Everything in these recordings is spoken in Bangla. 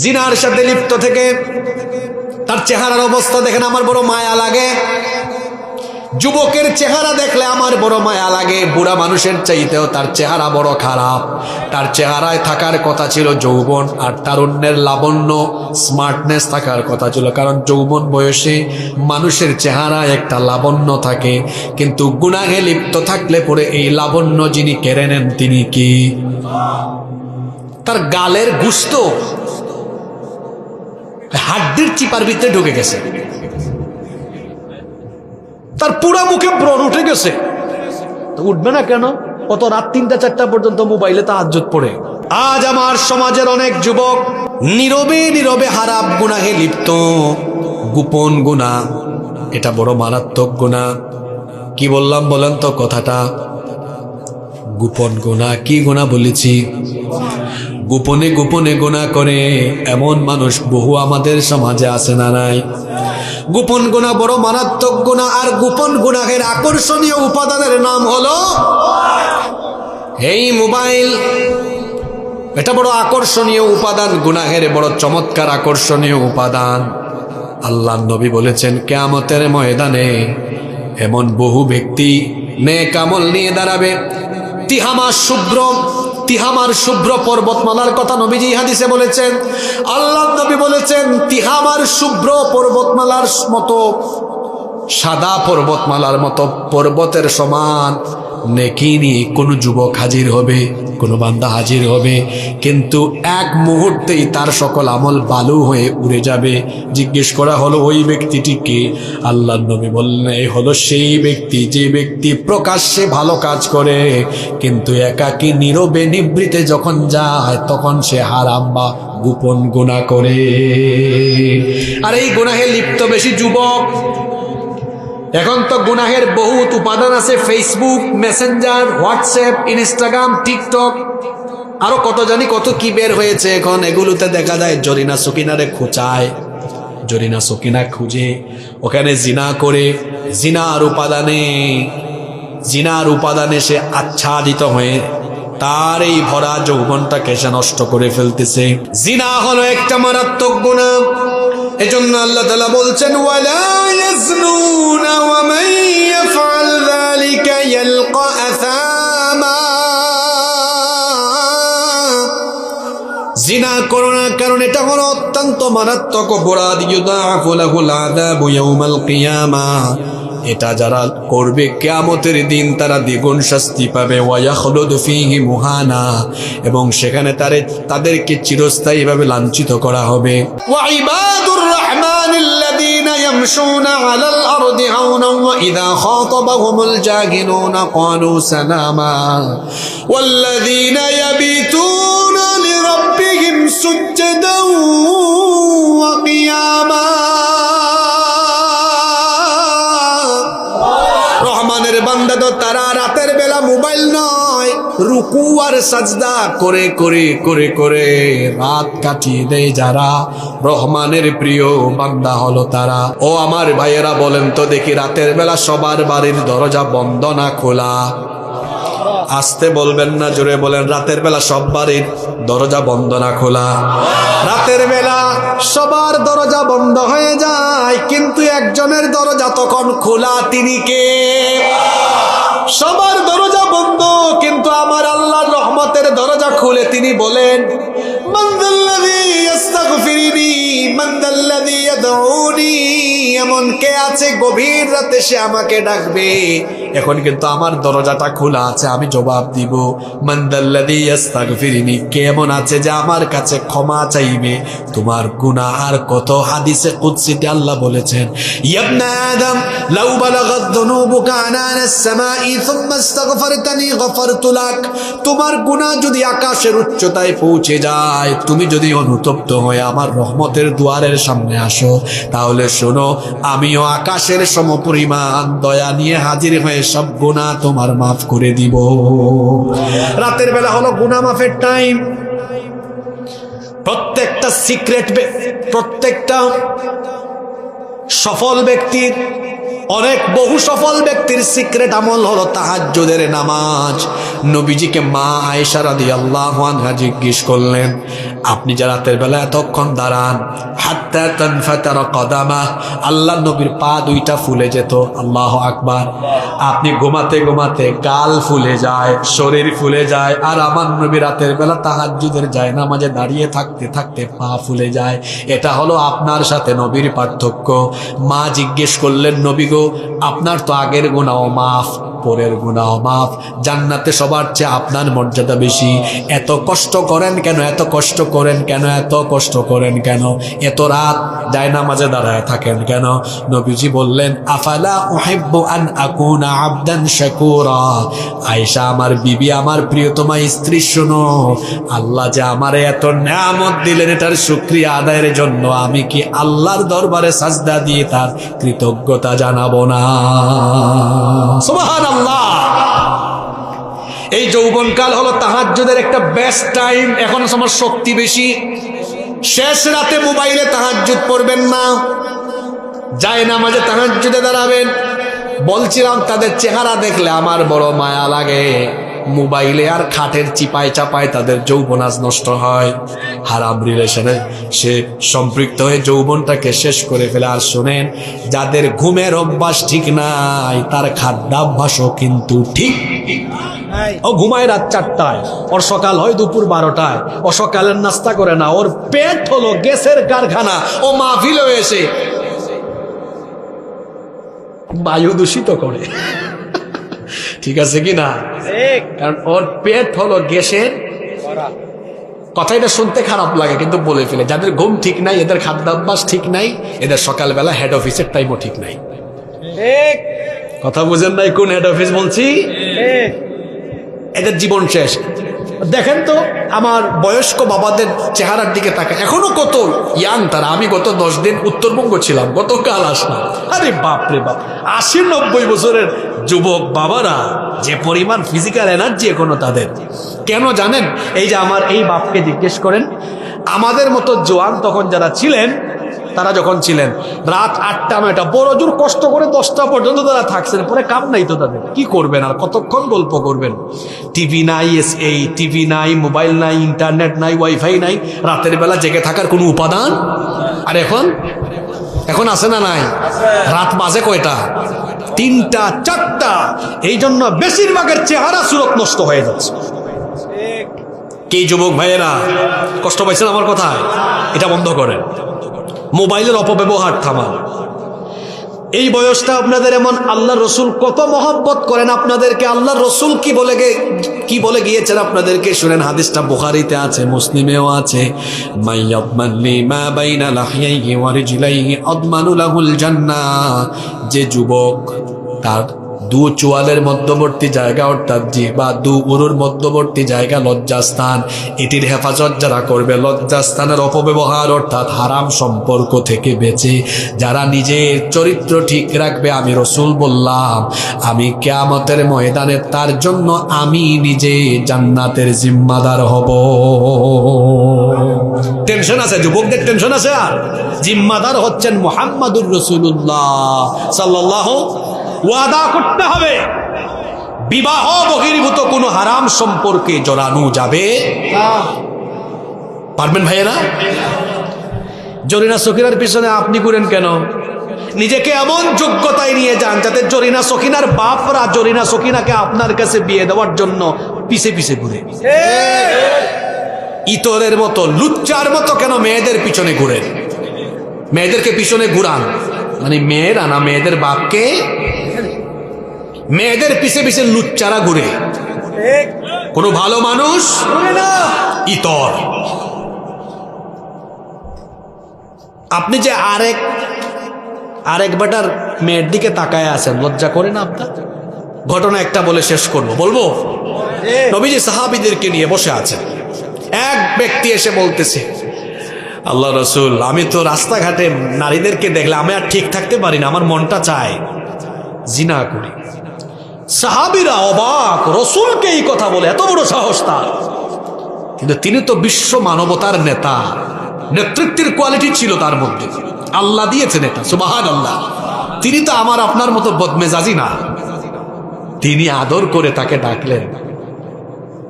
জিনার সাথে লিপ্ত থেকে তার চেহারার অবস্থা দেখেন আমার বড় মায়া লাগে। যুবকের চেহারা দেখলে আমার বড় মায়া লাগে। বুড়া মানুষের চাইতেও তার চেহারা বড় খারাপ। তার চেহারায় থাকার কথা ছিল যৌবন আর তারুণ্যের লাবণ্য, স্মার্টনেস থাকার কথা ছিল, কারণ যৌবন বয়সে মানুষের চেহারায় একটা লাবণ্য থাকে। কিন্তু গুনাহে লিপ্ত থাকলে পরে এই লাবণ্য যিনি কেড়ে নেন তিনি কি? তার গালের গুস্ত হাড্ডির চিপার ভিতরে ঢুকে গেছে, তার পুরা মুখে ব্রণ উঠে গেছে। তো উঠবে না কেন? কত রাত 3টা-4টা পর্যন্ত মোবাইলে তাহাজ্জুদ পড়ে। আজ আমার সমাজের অনেক যুবক নীরবে নীরবে হারাম গুনাহে লিপ্ত। গোপন গুনাহ, এটা বড় মারাত্মক গুনাহ। কি বললাম বলেন তো কথাটা? গোপন গুনাহ। কি গুনাহ বলেছি? গোপনে গোপনে গুনাহ করে এমন মানুষ বহু আমাদের সমাজে আছে না নাই? গোপন গুনাহ বড় মারাত্মক গুনাহ। আর গোপন গুনাহের আকর্ষণীয় উপাদানের নাম হলো এই মোবাইল। এটা বড় আকর্ষণীয় উপাদান, গুনাহের বড় চমৎকার আকর্ষণীয় উপাদান। আল্লাহর নবী বলেছেন কিয়ামতের ময়দানে এমন বহু ব্যক্তি নেক আমল নিয়ে দাঁড়াবে। তিহামার শুভ্র পর্বতমালার কথা নবীজি হাদিসে বলেছেন। আল্লাহর নবী বলেছেন তিহামার শুভ্র পর্বতমালার মতো, সাদা পর্বতমালার মতো পর্বতের সমান নেকি নিয়ে কোন যুবক হাজির হবে, কোন বান্দা হাজির হবে, কিন্তু এক মুহূর্তেই তার সকল আমল বালু হয়ে উড়ে যাবে। জিজ্ঞেস করা হলো ওই ব্যক্তিটি কে? আল্লাহর নবী বললেন এই হলো সেই ব্যক্তি যে ব্যক্তি প্রকাশ্যে ভালো কাজ করে, কিন্তু একাকী নীরবে নিভৃতে যখন যায় তখন সে হারাম বা গোপন গুনাহ করে। আর এই গুনাহে লিপ্ত বেশি যুবক। এখন তো গুনাহের বহুত উপাদান আছে, Facebook, Messenger, WhatsApp, Instagram, TikTok, আরো কত জানি কত কি বের হয়েছে এখন। এগুলোতে দেখা যায় জরিনা সকিনারে খোঁচায়, জরিনা সকিনা খুঁজে ওখানে জিনা করে, জিনার উপাদানে সে আচ্ছাদিত হয়ে তার এই ভরা যৌবনটাকে সে নষ্ট করে ফেলতেছে। জিনা হলো একটা মারাত্মক গুনাহ। এজন্য আল্লাহ তাআলা বলছেন ওয়ালা ইয়াজনুনা ওয়া মান ইয়াফআল যালিকা ইয়ালকা আসামা। জিনা করো না, কারণ এটা হলো অত্যন্ত মারাত্মক অপরাধ। ইউদাআফু লাহুল আযাবু ইয়াউমাল কিয়ামাহ। এটা যারা করবে কিয়ামতের দিন তারা দ্বিগুণ শাস্তি পাবে। ওয়া ইয়াখলুদু ফীহি মুহানা, এবং সেখানে তাদেরকে চিরস্থায়ীভাবে লাঞ্ছিত করা হবে। ওয়া ইবাদুর রাহমানিল্লাযীনা ইয়ামশুনা আলাল আরদি হাওনা ওয়া ইযা খাতাবাহুমুল জাহিলুনা ক্বালু সালামা ওয়াল্লাযীনা ইয়াবিতুনা লিরাব্বিহিম সুজদান ওয়া কিয়ামা। রহমানের বান্দা তো তারা রাতের বেলা মোবাইল নয়, রুকু আর সাজদা করে করে করে করে রাত কাটিয়ে দেয় যারা, রহমানের প্রিয় বান্দা হলো তারা। ও আমার ভাইয়েরা বলেন তো দেখি, রাতের বেলা সবার বাড়ির দরজা বন্ধ না খোলা? আসতে বলবেন না, জোরে বলেন। রাতের বেলা সব বাড়ির দরজা বন্ধ না খোলা? রাতের বেলা সবার দরজা বন্ধ হয়ে যায়, কিন্তু একজনের দরজা তখন খোলা। তিনি কে? সবার দরজা বন্ধ, কিন্তু আমার আল্লাহর রহমতের দরজা খুলে। তিনি বলেন মান যাল্লাযী ইস্তাগফিরুনি মান যাল্লাযী ইয়াদউনি। এমন কে আছে গভীর রাতে সে আমাকে ডাকবে? এখন কিন্তু আমার দরজাটা খোলা আছে, আমি জবাব দিব। মান যাল্লাযী ইস্তাগফিরুনি, কেমন আছে যে আমার কাছে ক্ষমা চাইবে তোমার গুনাহ আর কত। হাদিসে কুদসিতে আল্লাহ বলেছেন ইয়া ইবনা আদম লাউ বালাগাত যুনুবুকা আনানাস সামাই সুম্মা ইস্তাগফারতানি গফারতু লাক। তোমার গুনাহ যদি আকাশের উচ্চতায় পৌঁছে যায়, তুমি যদি অনুতপ্ত হয়ে আমার রহমতের দুয়ারের সামনে আসো, তাহলে শোনো আমিও আকাশের সমপরিমাণ দয়া নিয়ে হাজির হয়ে সব গুনাহ তোমার মাফ করে দিব। রাতের বেলা হলো গুনাহ মাফের টাইম। প্রত্যেকটা সিক্রেট, প্রত্যেকটা সফল ব্যক্তির অনেক বহু সফল ব্যক্তির সিক্রেট আমল হলো তাহাজ্জুদের নামাজ। নবীজিকে মা আয়েশা রাদিয়াল্লাহু আনহা জিজ্ঞেস করলেন, আপনি যে রাতের বেলা এতক্ষণ দাঁড়ান, হাত্তা তানফাতারা কদামা, আল্লাহ নবীর পা দুইটা ফুলে যেত, আল্লাহু আকবার। আপনি ঘুমাতে ঘুমাতে গাল ফুলে যায়, শরীর ফুলে যায়, আর আমার নবী রাতের বেলা তাহাজ্জুদের যায় নামাজে দাঁড়িয়ে থাকতে থাকতে পা ফুলে যায়। এটা হলো আপনার সাথে নবীর পার্থক্য। মা জিজ্ঞেস করলেন, নবী গো, আপনার তো আগের গুনাহ মাফ, পরের গুনাহ মাফ, জান্নাতে সবার চেয়ে আপনার মর্যাদা বেশি, এত কষ্ট করেন কেন, এত কষ্ট করেন কেন, এত কষ্ট করেন কেন, এত রাত জায়নামাজে দাঁড়ায় থাকেন কেন? নবীজি বললেন, আফালা উহিব্বু আন আকুনা আবদান শাকুরা। আয়েশা, আমার বিবি, আমার প্রিয়তমা স্ত্রী, শোনো, আল্লাহ যে আমারে এত নিয়ামত দিলেন, এটার শুকরিয়া আদায়ের জন্য আমি কি আল্লাহর দরবারে সাজদা দিয়ে তার কৃতজ্ঞতা জানাবো না? সুবহানাল্লাহ। এই যৌবনকাল হলো তাহাজ্জুদের একটা বেস্ট টাইম। এখন আমার শক্তি বেশি। শেষ রাতে মোবাইলে তাহাজ্জুদ পড়বেন না, জায়নামাজে তাহাজ্জুদে দাঁড়াবেন। বলছিলাম, তাদের চেহারা দেখলে আমার বড় মায়া লাগে। মোবাইলে আর খাটের চিপায় চাপায় তাদের যৌবন আজ নষ্ট হয়, হারাম রিলেশনে সে সম্পৃক্ত হয়ে যৌবনটাকে শেষ করে ফেলে। আর শোনেন, যাদের ঘুমের অভ্যাস ঠিক নাই তার খাদ্যাভ্যাসও কিন্তু ঠিক। ও ঘুমায় রাত 4টায়, ওর সকাল হয় দুপুর 12টায়, ও সকালের নাস্তা করে না, ওর পেট হলো গ্যাসের কারখানা। ও মাহফিলে এসে বায়ু দূষিত করে, ঠিক আছে কি না? কারণ ওর পেট হলো গ্যাসের। কথা এটা শুনতে খারাপ লাগে কিন্তু বলে ফেলে, যাদের ঘুম ঠিক নাই, এদের খাদ্যাভ্যাস ঠিক নাই, এদের সকালবেলা হেড অফিসের টাইমও ঠিক নাই। কথা বুঝেন নাই কোন হেড অফিস বলছি? এদের জীবন শেষ। দেখেন তো আমার বয়স্ক বাবাদের চেহারার দিকে তাকায়, এখনো কত ইয়াং তারা। আমি গত 10 দিন উত্তরবঙ্গ ছিলাম, গতকাল আসলাম। আরে বাপ রে বাপ, 80-90 বছরের যুবক বাবারা, যে পরিমাণ ফিজিক্যাল এনার্জি এখনো তাদের। কেন জানেন? এই যে আমার এই বাপকে জিজ্ঞেস করেন, আমাদের মতো জোয়ান তখন যারা ছিলেন, তারা যখন ছিলেন রাত 8টা-9টা বড় জোর কষ্ট করে 10টা পর্যন্ত তারা থাকছেন, পরে কাম নাই তো তাদের, কি করবেন আর কতক্ষণ গল্প করবেন? টিভি নাই, এই টিভি নাই, মোবাইল নাই, ইন্টারনেট নাই, ওয়াইফাই নাই, রাতের বেলা জেগে থাকার কোনো উপাদান। আর এখন আছে না নাই? রাত বাজে কয়টা? 3টা 4টা। এই জন্য বেশিরভাগের চেহারা সুরত নষ্ট হয়ে যাচ্ছে। কি যুবক ভাইয়েরা কষ্ট পাইছেন আমার কথায়? এটা বন্ধ করেন, মোবাইলের অপব্যবহার থামান। এই বয়সটা আপনাদের এমন, আল্লাহ রসুল কত মহব্বত করেন আপনাদেরকে। আল্লাহ রসুল কি বলে গিয়েছেন আপনাদেরকে শুনেন। হাদিসটা বুখারীতে আছে, মুসলিমেও আছে। মাইয়াদমানলি মা বাইনা লাহইহি ওয়া রিজলাইহি আদমানু লাহুল জান্নাহ। যে যুবক তার দু চোয়ালের মধ্যবর্তী জায়গা, অর্থাৎ জিহ্বা, দু উরুর মধ্যবর্তী জায়গা লজ্জাস্থান, এটির হেফাজত যারা করবে, লজ্জাস্থানের অপব্যবহার অর্থাৎ হারাম সম্পর্ক থেকে বেঁচে যারা নিজের চরিত্র ঠিক রাখবে, আমি রসুল বললাম, আমি কিয়ামতের ময়দানে তার জন্য আমি নিজে জান্নাতের জিম্মাদার হব। টেনশন আছে যুবকদের, টেনশন আছে। আর জিম্মাদার হচ্ছেন মুহাম্মাদুর রাসূলুল্লাহ সাল্লাল্লাহু। ওয়াদা করতে হবে, বিবাহ বহির্ভূত কোনো হারাম সম্পর্কে জড়ানো যাবে না। পারবেন ভাইয়েরা? জরিনা সকিনার পিছনে আপনি ঘুরেন কেন? নিজেকে এমন যোগ্যতায় নিয়ে যান যাতে জরিনা সকিনার বাপরা জরিনা সকিনাকে আপনার কাছে বিয়ে দেওয়ার জন্য পিছে পিছে ঘুরে। ইতরের মতো, লুচ্চার মতো কেন মেয়েদের পিছনে ঘুরেন? মেয়েদেরকে পিছনে ঘুরান মানে মেয়েরা না, মেয়েদের বাপকে। মেয়েদের পিছে পিছে লুচ্চারা ঘুরে, কোনো ভালো মানুষ ইতর। আপনি যে আরেক বেটার মেয়ের দিকে তাকায় আছেন, লজ্জা করে না আপনার? ঘটনা একটা বলে শেষ করব, বলবো। নবীজি সাহাবীদেরকে নিয়ে বসে আছেন। এক ব্যক্তি এসে বলতেছে, আল্লাহ রসুল, আমি তো রাস্তাঘাটে নারীদেরকে দেখলে আমি আর ঠিক থাকতে পারি না, আমার মনটা চায় জিনা করি। সাহাবীরা অবাক, রসুলকে এই কথা বলে, এত বড় সাহস তার। কিন্তু তিনি তো বিশ্ব মানবতার নেতা, নেতৃত্বের কোয়ালিটি ছিল তার মধ্যে, আল্লাহ দিয়েছেন এটা, সুবহানাল্লাহ। তিনি তো আমার আপনার মতো বদমেজাজি না। তিনি আদর করে তাকে ডাকলেন,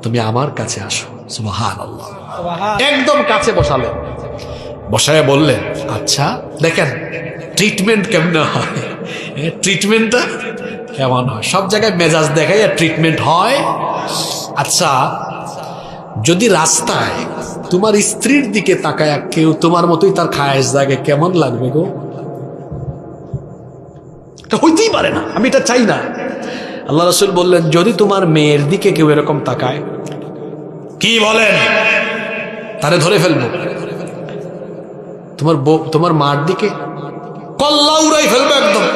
তুমি আমার কাছে আসো। সুবহানাল্লাহ। একদম কাছে বসালেন, বসায় বললেন, আচ্ছা দেখেন ট্রিটমেন্ট কেমন হয়, ট্রিটমেন্টটা কেমন হয়। সব জায়গায় মেজাজ দেখাই আর ট্রিটমেন্ট হয়। আচ্ছা, যদি রাস্তায় তোমার স্ত্রীর দিকে তাকায় কেউ তোমার মতোই তার খায়েশ জাগে, কেমন লাগবে গো? এটা হইতেই পারে না, আমি এটা চাই না। আল্লাহ রাসূল বললেন, যদি তোমার মেয়ের দিকে কেউ এরকম তাকায়, কি বলেন, তারে ধরে ফেলবো। তোমার মার দিকে কল্লা উড়াই ফেলবে একদম।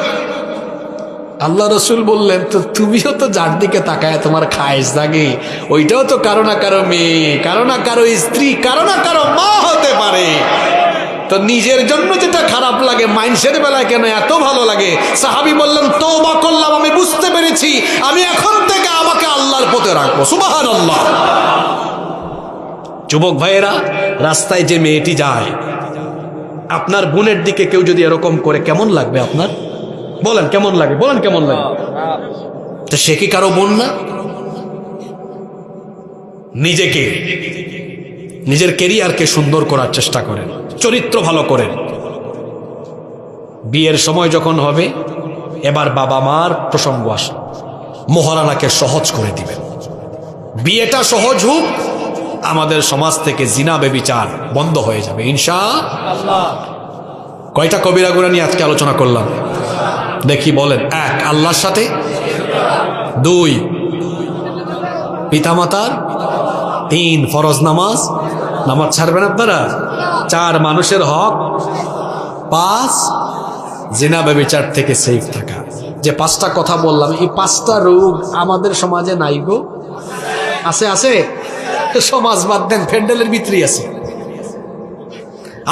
আল্লাহ রাসূল বললেন, তো তুমিও তো যার দিকে তাকায় তোমার খায়েশ জাগে, ওইটাও তো কারো না কারো মেয়ে, কারো না কারো স্ত্রী, কারো না কারো মা হতে পারে। তো নিজের জন্য যেটা খারাপ লাগে, মাইন্ডসের বেলায় কেন এত ভালো লাগে? সাহাবী বললেন, তওবা করলাম, আমি বুঝতে পেরেছি, আমি এখন থেকে আমাকে আল্লাহর পথে রাখবো। সুবহানাল্লাহ। যুবক ভাইয়েরা, রাস্তায় যে মেয়েটি যায়, আপনার বোনের দিকে কেউ যদি এরকম করে, কেমন লাগবে আপনার? বলেন কেমন লাগে, বলেন কেমন লাগে? তো সে কি কারো বোন না? নিজেকে, নিজের কেরিয়ারকে সুন্দর করার চেষ্টা করেন, চরিত্র ভালো করেন। বিয়ের সময় যখন হবে, এবার বাবা মার প্রসঙ্গ আসে, মোহরানাকে সহজ করে দিবেন। বিয়েটা সহজ হোক, আমাদের সমাজ থেকে জিনা বেবিচার বন্ধ হয়ে যাবে ইনশাআল্লাহ। কয়টা কবিরা গুনাহ নিয়ে আজকে আলোচনা করলাম? দেখি বলেন। 1, আল্লাহর সাথে। 2, পিতামাতার। 3, ফরজ নামাজ, নামাজ ছাড়বেন আপনারা। 4, মানুষের হক। 5, জিনা ব্যভিচার থেকে সেফ থাকা। যে 5টা কথা বললাম, এই 5টা রোগ আমাদের সমাজে নাই গো? আছে? আছে? সমাজ বাদ দেন, প্যান্ডেলের ভিতরেই আছে।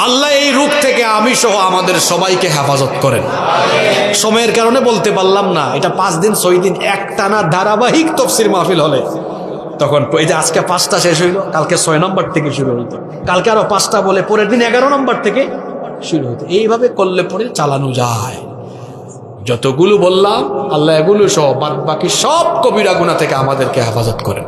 আল্লাহ এই রোগ থেকে আমি সহ আমাদের সবাইকে হেফাজত করেন। সময়ের কারণে বলতে পারলাম না। এটা 5 দিন 6 দিন একটানা ধারাবাহিক তাফসীর মাহফিল হলে, তখন এই যে আজকে 5টা শেষ হইলো, কালকে 6 নম্বর থেকে শুরু হইতো, কালকে আরো 5টা বলে পরের দিন 11 নম্বর থেকে শুরু হইতো। এইভাবে করলে পরে চালানো যায়। যতগুলো বললাম, আল্লাহ এগুলো সহ বাদ বাকি সব কবিরা গুনাহ থেকে আমাদেরকে হেফাজত করেন।